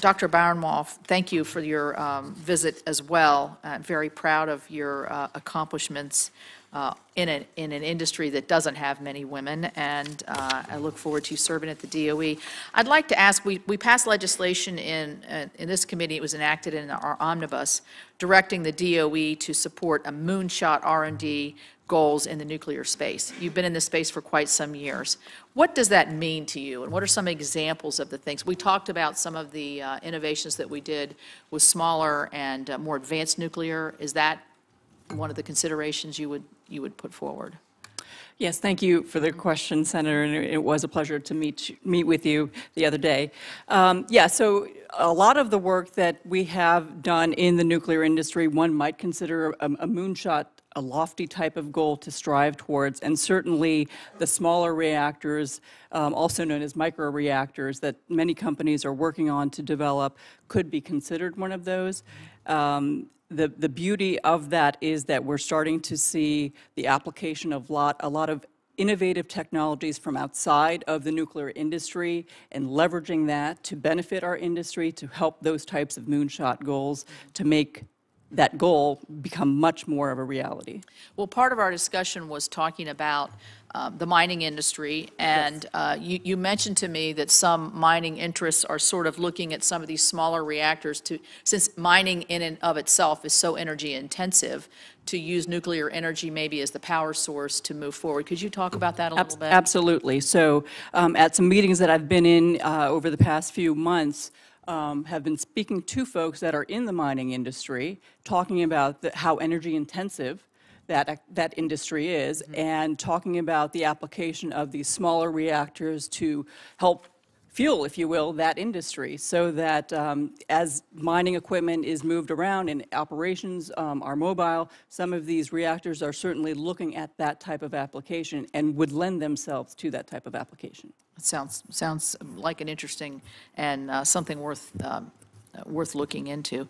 Dr. Baranwal, thank you for your visit as well. I'm very proud of your accomplishments in an industry that doesn't have many women, and I look forward to you serving at the DOE. I'd like to ask, we passed legislation in this committee, it was enacted in our omnibus, directing the DOE to support a moonshot R&D goals in the nuclear space. You've been in this space for quite some years. What does that mean to you, and what are some examples of the things? We talked about some of the innovations that we did with smaller and more advanced nuclear. Is that one of the considerations you would put forward? Yes, thank you for the question, Senator, and it was a pleasure to meet with you the other day. Yeah, so a lot of the work that we have done in the nuclear industry, one might consider a moonshot, a lofty type of goal to strive towards, and certainly the smaller reactors, also known as microreactors, that many companies are working on to develop, could be considered one of those. The beauty of that is that we're starting to see the application of a lot of innovative technologies from outside of the nuclear industry and leveraging that to benefit our industry, to help those types of moonshot goals, to make that goal become much more of a reality. Well, part of our discussion was talking about the mining industry, and yes. You mentioned to me that some mining interests are sort of looking at some of these smaller reactors since mining in and of itself is so energy intensive, to use nuclear energy maybe as the power source to move forward. Could you talk about that a little bit? Absolutely. So at some meetings that I've been in over the past few months, have been speaking to folks that are in the mining industry, talking about how energy intensive that industry is, and talking about the application of these smaller reactors to help fuel, if you will, that industry, so that as mining equipment is moved around and operations are mobile, some of these reactors are certainly looking at that type of application and would lend themselves to that type of application. It sounds like an interesting and something worth looking into.